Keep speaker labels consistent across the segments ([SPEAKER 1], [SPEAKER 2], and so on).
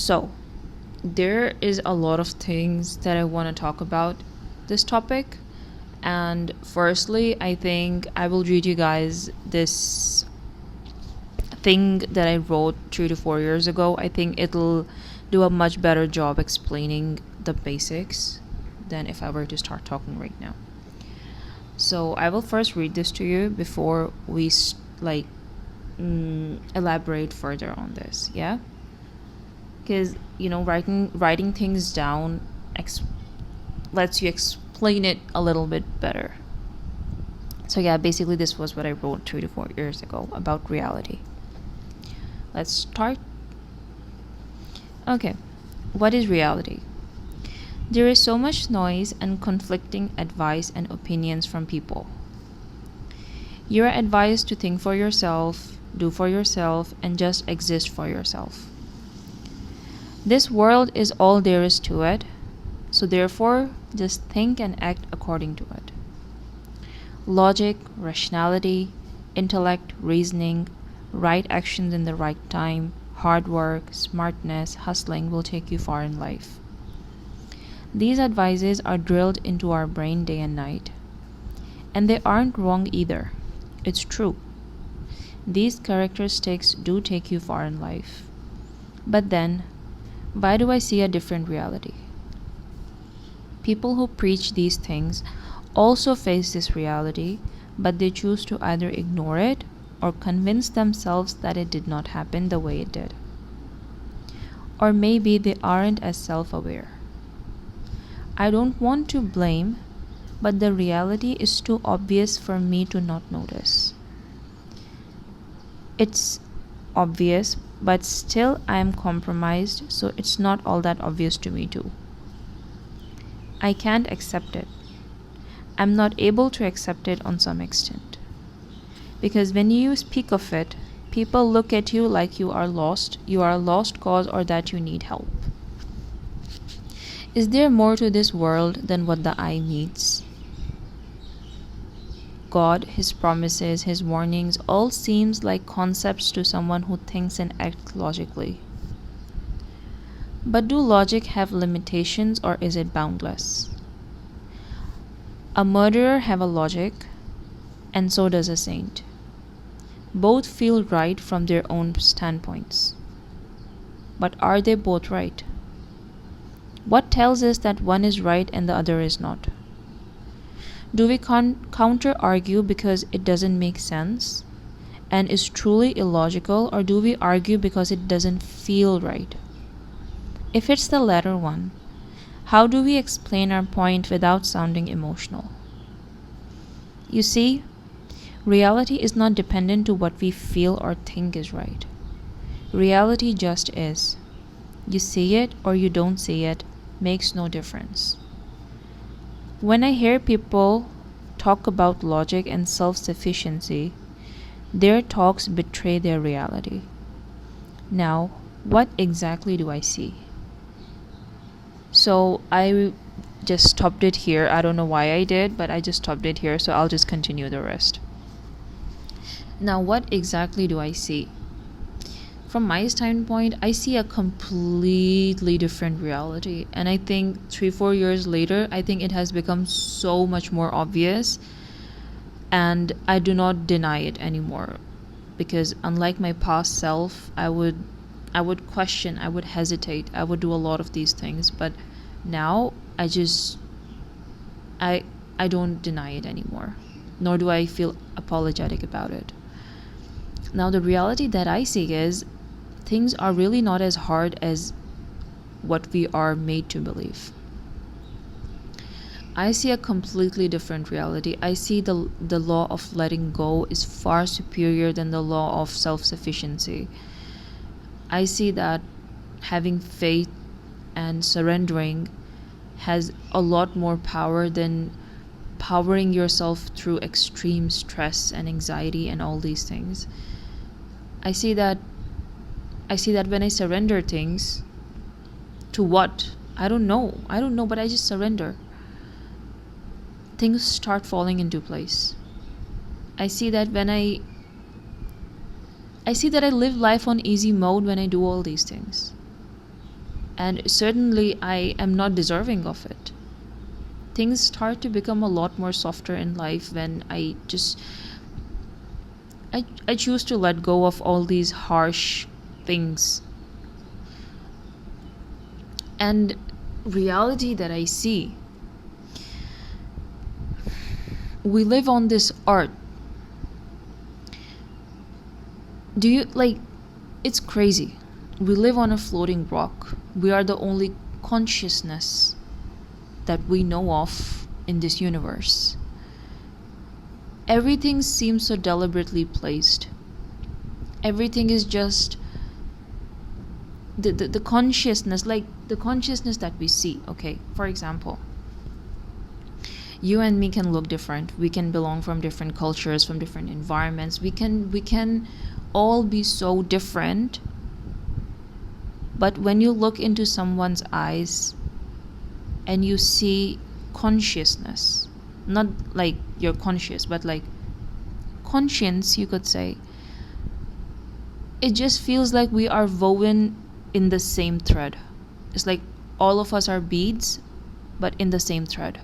[SPEAKER 1] So, there is a lot of things that I want to talk about this topic. And firstly, I think I will read you guys this thing that I wrote 3 to 4 years ago. I think it'll do a much better job explaining the basics than if I were to start talking right now. So I will first read this to you before we elaborate further on this. Yeah, because writing things down lets you explain it a little bit better. So yeah, basically this was what I wrote 3 to 4 years ago about reality. Let's start. Okay, what is reality? There is so much noise and conflicting advice and opinions from people. You are advised to think for yourself, do for yourself, and just exist for yourself. This world is all there is to it, so therefore, just think and act according to it. Logic, rationality, intellect, reasoning, right actions in the right time, hard work, smartness, hustling will take you far in life. These advices are drilled into our brain day and night. And they aren't wrong either. It's true. These characteristics do take you far in life. But then, why do I see a different reality? People who preach these things also face this reality, but they choose to either ignore it or convince themselves that it did not happen the way it did. Or maybe they aren't as self-aware. I don't want to blame, but the reality is too obvious for me to not notice. It's obvious, but still I am compromised, so it's not all that obvious to me too. I can't accept it. I'm not able to accept it on some extent. Because when you speak of it, people look at you like you are a lost cause, or that you need help. Is there more to this world than what the eye meets? God, His promises, His warnings, all seems like concepts to someone who thinks and acts logically. But do logic have limitations, or is it boundless? A murderer have a logic, and so does a saint. Both feel right from their own standpoints. But are they both right? What tells us that one is right and the other is not? Do we counter-argue because it doesn't make sense and is truly illogical, or do we argue because it doesn't feel right? If it's the latter one, how do we explain our point without sounding emotional? You see, reality is not dependent to what we feel or think is right. Reality just is. You see it or you don't see it makes no difference. When I hear people talk about logic and self-sufficiency, their talks betray their reality. Now, what exactly do I see? So I just stopped it here. I don't know why I did, but I just stopped it here, so I'll just continue the rest. Now, what exactly do I see? From my standpoint, I see a completely different reality. And I think 3-4 years later, I think it has become so much more obvious. And I do not deny it anymore. Because unlike my past self, I would question, I would hesitate, I would do a lot of these things. But now, I don't deny it anymore. Nor do I feel apologetic about it. Now, the reality that I see is things are really not as hard as what we are made to believe. I see a completely different reality. I see the law of letting go is far superior than the law of self-sufficiency. I see that having faith and surrendering has a lot more power than powering yourself through extreme stress and anxiety and all these things. I see that when I surrender things, to what? I don't know, but I just surrender. Things start falling into place. I see that I live life on easy mode when I do all these things. And certainly I am not deserving of it. Things start to become a lot more softer in life when I choose to let go of all these harsh things. And reality that I see, we live on this earth. Do you like, it's crazy. We live on a floating rock. We are the only consciousness that we know of in this universe. Everything seems so deliberately placed. Everything is just the consciousness, like the consciousness that we see. Okay, for example, you and me can look different. We can belong from different cultures, from different environments. We can all be so different. But when you look into someone's eyes and you see consciousness, not like you're conscious, but like conscience, you could say, it just feels like we are woven in the same thread. It's like all of us are beads, but in the same thread.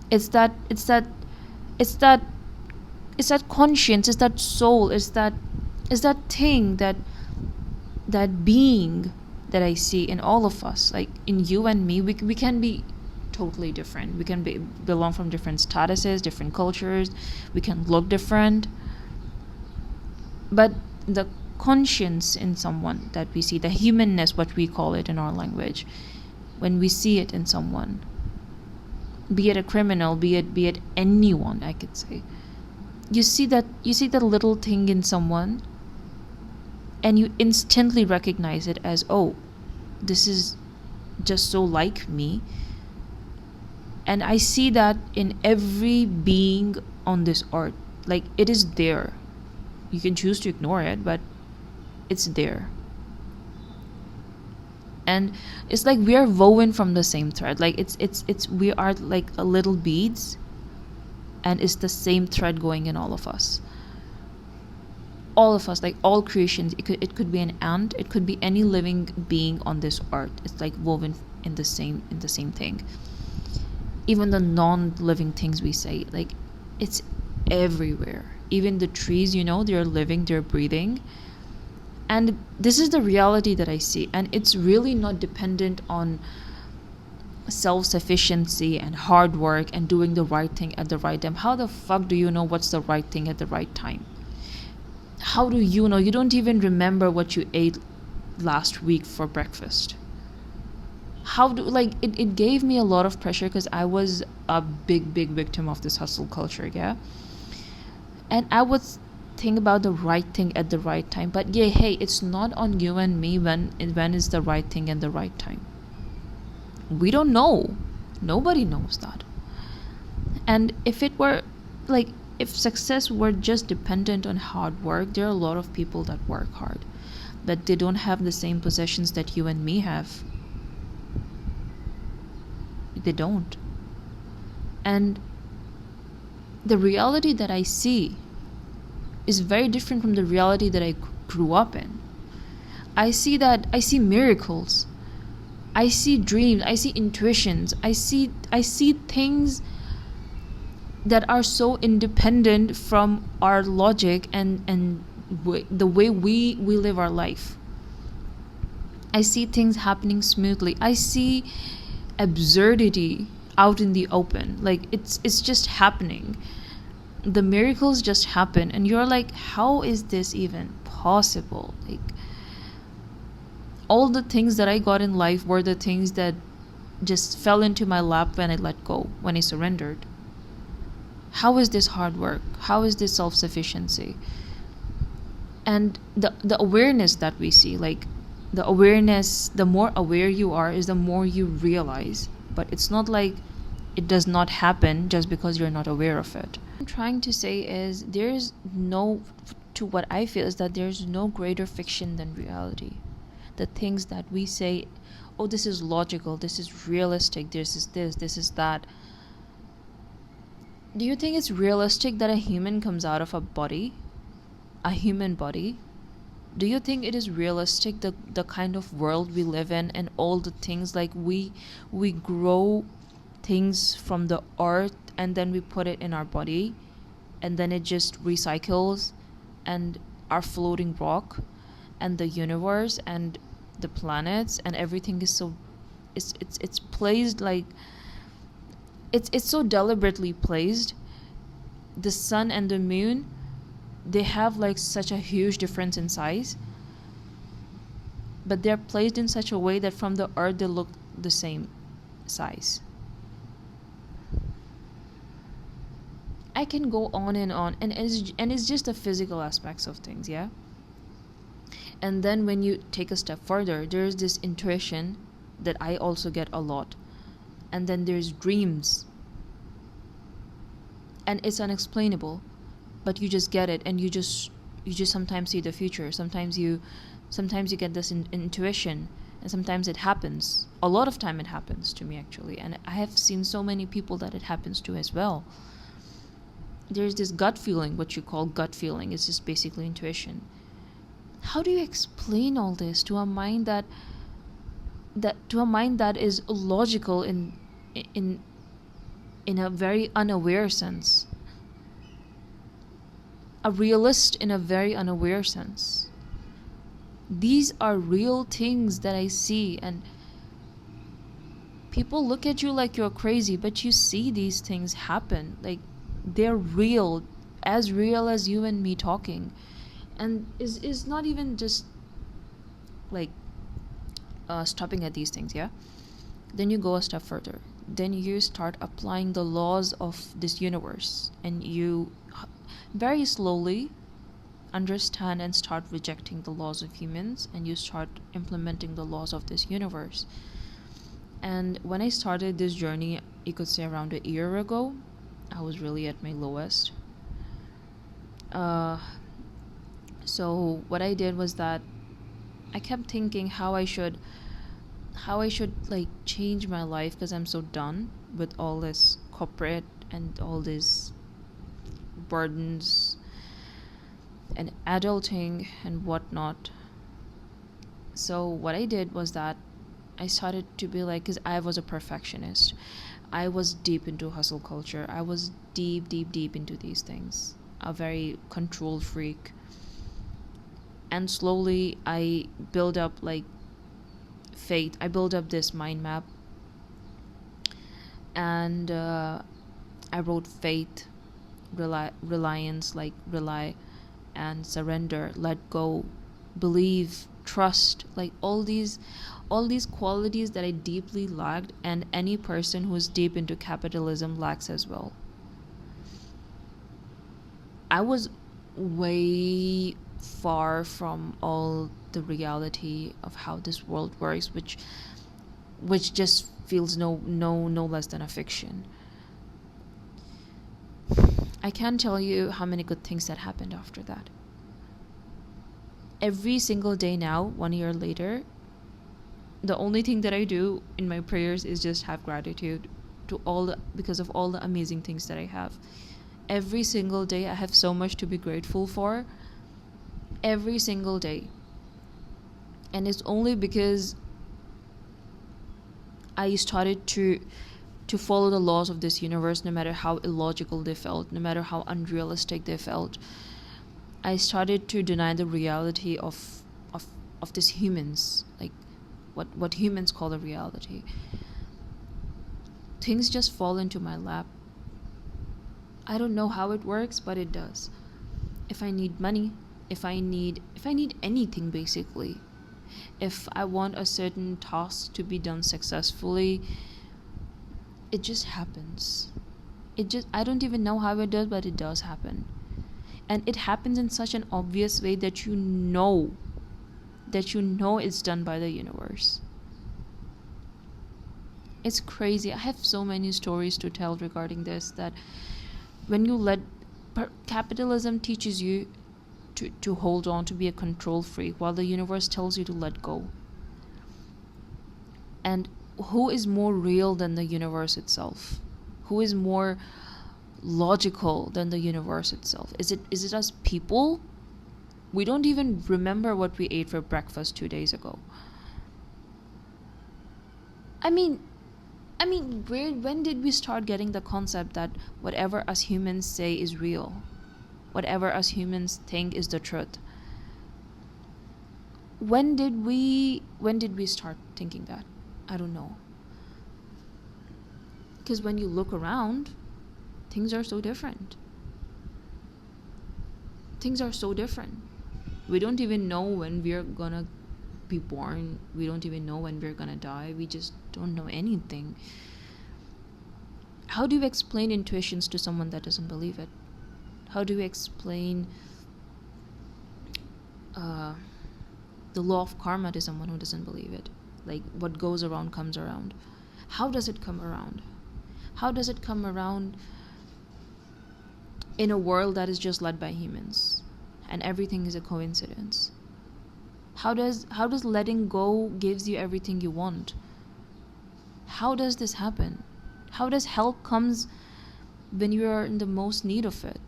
[SPEAKER 1] It's that conscience, it's that soul, it's that thing, that being that I see in all of us. Like in you and me, we can be totally different. We can belong from different statuses, different cultures. We can look different. But the conscience in someone that we see, the humanness, what we call it in our language, when we see it in someone, be it a criminal, be it anyone, I could say, you see that little thing in someone, and you instantly recognize it as, oh, this is just so like me. And I see that in every being on this earth. Like, it is there. You can choose to ignore it, but it's there. And it's like we are woven from the same thread. Like it's we are like a little beads, and it's the same thread going in all of us. All of us, like all creations. It could be an ant, it could be any living being on this earth. It's like woven in the same thing. Even the non-living things we say, like, it's everywhere. Even the trees, they're living, they're breathing. And this is the reality that I see. And it's really not dependent on self-sufficiency and hard work and doing the right thing at the right time. How the fuck do you know what's the right thing at the right time? How do you know? You don't even remember what you ate last week for breakfast. It gave me a lot of pressure because I was a big victim of this hustle culture, yeah? And I would think about the right thing at the right time. But yeah, hey, it's not on you and me when is the right thing at the right time. We don't know. Nobody knows that. And if success were just dependent on hard work, there are a lot of people that work hard, but they don't have the same possessions that you and me have. They don't. And the reality that I see is very different from the reality that I grew up in. I see miracles. I see dreams. I see intuitions. I see things that are so independent from our logic and the way we live our life. I see things happening smoothly. I see absurdity out in the open. Like, it's just happening. The miracles just happen, and you're like, how is this even possible? Like, all the things that I got in life were the things that just fell into my lap when I let go, when I surrendered. How is this hard work? How is this self-sufficiency? And the awareness that we see, like, the awareness, the more aware you are, is the more you realize. But it's not like it does not happen just because you're not aware of it. What I'm trying to say is what I feel is that there's no greater fiction than reality. The things that we say, oh, this is logical, this is realistic, this is that. Do you think it's realistic that a human comes out of a human body? Do you think it is realistic, the kind of world we live in, and all the things like we grow things from the earth and then we put it in our body, and then it just recycles, and our floating rock and the universe and the planets and everything is so, it's placed like, it's so deliberately placed. The sun and the moon, they have like such a huge difference in size, but they're placed in such a way that from the earth they look the same size. I can go on and on, and it's just the physical aspects of things, yeah. And then when you take a step further, there's this intuition that I also get a lot, and then there's dreams, and it's unexplainable, but you just get it, and you just sometimes see the future. Sometimes you get this intuition, and sometimes it happens. A lot of time it happens to me actually, and I have seen so many people that it happens to as well. There's this gut feeling, what you call gut feeling. It's just basically intuition. How do you explain all this to a mind that is logical in in a very unaware sense, a realist in a very unaware sense? These are real things that I see, and people look at you like you're crazy, but you see these things happen. Like, they're real as you and me talking. And is not even just like stopping at these things, yeah. Then you go a step further, then you start applying the laws of this universe, and you very slowly understand and start rejecting the laws of humans, and you start implementing the laws of this universe. And when I started this journey, you could say around a year ago, I was really at my lowest. So what I did was that I kept thinking how I should like change my life, because I'm so done with all this corporate and all these burdens and adulting and whatnot. So what I did was that I started to be like, because I was a perfectionist, I was deep into hustle culture, I was deep into these things, a very control freak. And slowly I build up like faith, I build up this mind map, and I wrote faith, reliance, like rely, and surrender, let go, believe, trust, like all these qualities that I deeply lacked, and any person who's deep into capitalism lacks as well. I was way far from all the reality of how this world works, which just feels no less than a fiction. I can't tell you how many good things that happened after that. Every single day now, 1 year later, the only thing that I do in my prayers is just have gratitude to because of all the amazing things that I have. Every single day I have so much to be grateful for. Every single day. And it's only because I started to follow the laws of this universe, no matter how illogical they felt, no matter how unrealistic they felt. I started to deny the reality of these humans, like what humans call a reality. Things just fall into my lap. I don't know how it works, but it does. If I need money, if I need anything basically, if I want a certain task to be done successfully, it just happens. I don't even know how it does, but it does happen. And it happens in such an obvious way that you know it's done by the universe. It's crazy. I have so many stories to tell regarding this, that when you let capitalism teaches you to hold on, to be a control freak, while the universe tells you to let go. And who is more real than the universe itself? Who is more logical than the universe itself? Is it us people? We don't even remember what we ate for breakfast 2 days ago. I mean, when did we start getting the concept that whatever us humans say is real? Whatever us humans think is the truth? When did we start thinking that? I don't know. Because when you look around, things are so different. Things are so different. We don't even know when we're gonna be born. We don't even know when we're gonna die. We just don't know anything. How do you explain intuitions to someone that doesn't believe it? How do you explain the law of karma to someone who doesn't believe it? Like, what goes around comes around. How does it come around? How does it come around in a world that is just led by humans and everything is a coincidence? How does letting go gives you everything you want? How does this happen? How does help comes when you are in the most need of it?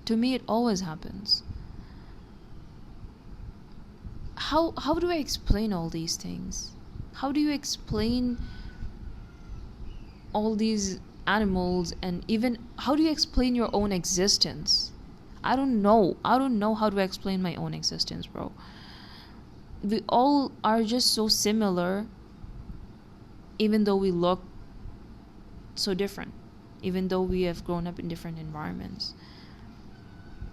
[SPEAKER 1] To me, it always happens. How do I explain all these things? How do you explain all these animals, and even how do you explain your own existence? I don't know how to explain my own existence, bro. We all are just so similar, even though we look so different, even though we have grown up in different environments.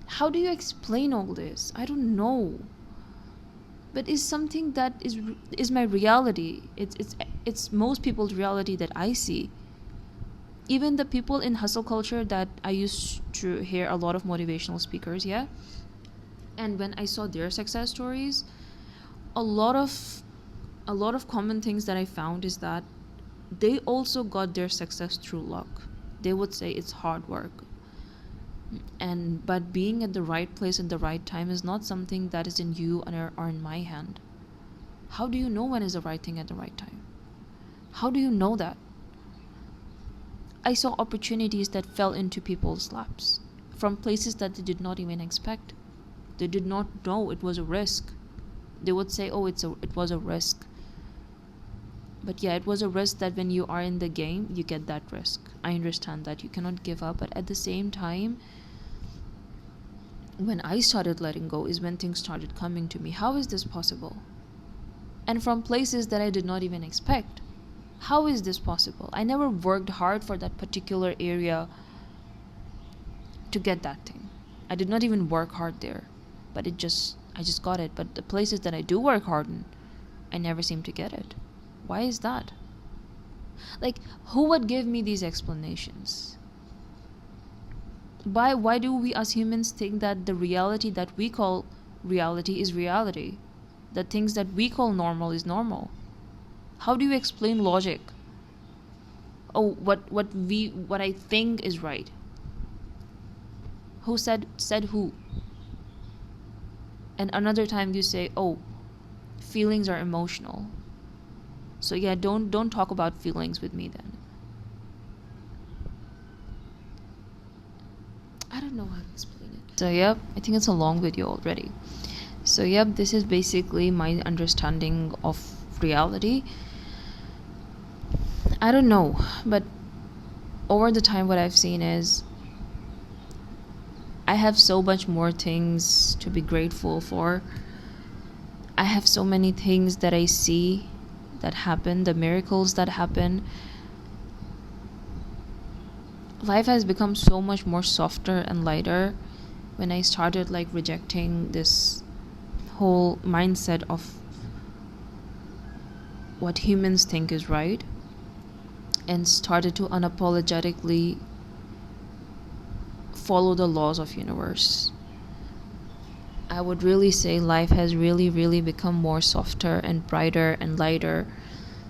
[SPEAKER 1] How do you explain all this? I don't know. But it's something that is my reality. It's most people's reality that I see. Even the people in hustle culture that I used to hear a lot of motivational speakers, yeah. And when I saw their success stories, a lot of common things that I found is that they also got their success through luck. They would say it's hard work. But being at the right place at the right time is not something that is in you or in my hand. How do you know when is the right thing at the right time? How do you know that? I saw opportunities that fell into people's laps from places that they did not even expect. They did not know it was a risk. They would say, oh, it was a risk. But yeah, it was a risk that when you are in the game, you get that risk. I understand that you cannot give up, but at the same time, when I started letting go is when things started coming to me. How is this possible? And from places that I did not even expect. How is this possible? I never worked hard for that particular area to get that thing. I did not even work hard there, but I just got it. But the places that I do work hard in, I never seem to get it. Why is that? Like, who would give me these explanations? Why do we as humans think that the reality that we call reality is reality? The things that we call normal is normal? How do you explain logic? Oh, what I think is right. Who said who? And another time you say, oh, feelings are emotional. So yeah, don't talk about feelings with me then. I don't know how to explain it. So yep, I think it's a long video already. So yep, this is basically my understanding of reality. I don't know, but over the time what I've seen is I have so much more things to be grateful for. I have so many things that I see that happen, the miracles that happen. Life has become so much more softer and lighter when I started like rejecting this whole mindset of what humans think is right and started to unapologetically follow the laws of universe. I would really say life has really become more softer and brighter and lighter.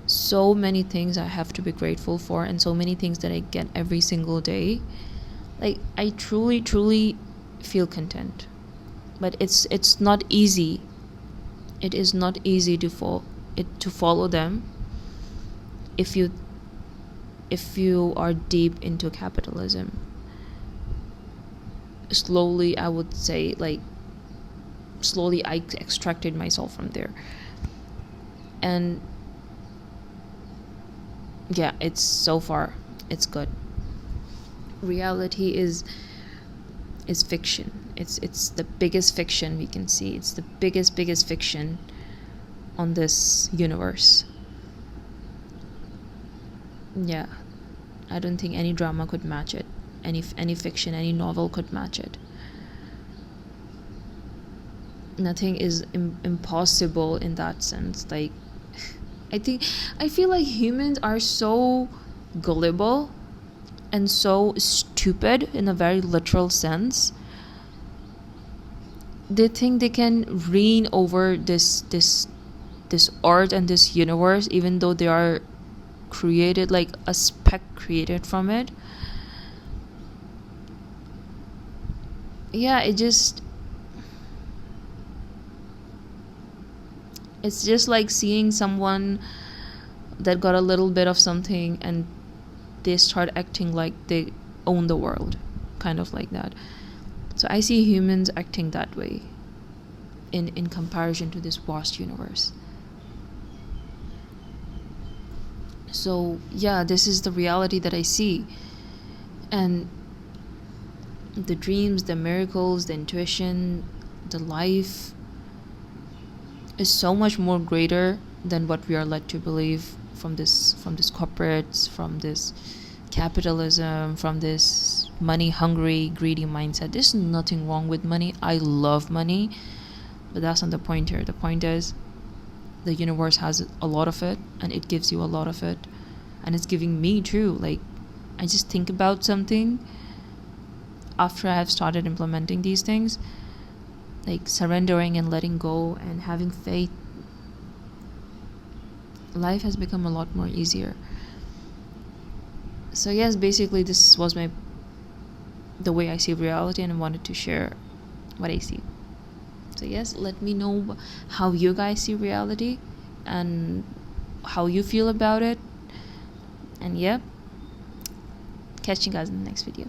[SPEAKER 1] So many things I have to be grateful for, and so many things that I get every single day. Like, I truly feel content. But it's not easy. It is not easy to follow them if you are deep into capitalism. Slowly, I would say, like, slowly I extracted myself from there. And yeah, it's so far it's good. Reality is fiction. It's the biggest fiction we can see. It's the biggest fiction on this universe. Yeah, I don't think any drama could match it. Any fiction, any novel could match it. Nothing is impossible in that sense. Like, I feel like humans are so gullible and so stupid in a very literal sense. They think they can reign over this earth and this universe, even though they are created, like a speck created from it. Yeah, it's just like seeing someone that got a little bit of something and they start acting like they own the world, kind of like that. So I see humans acting that way in comparison to this vast universe. So yeah, this is the reality that I see. And the dreams, the miracles, the intuition, the life is so much more greater than what we are led to believe from this corporates, from this capitalism, from this money hungry, greedy mindset. There's nothing wrong with money. I love money, but that's not the point here. The point is the universe has a lot of it, and it gives you a lot of it, and it's giving me too. Like, I just think about something after I have started implementing these things, like surrendering and letting go and having faith. Life has become a lot more easier. So yes, basically this was the way I see reality, and I wanted to share what I see. So yes, let me know how you guys see reality and how you feel about it. And yeah, catch you guys in the next video.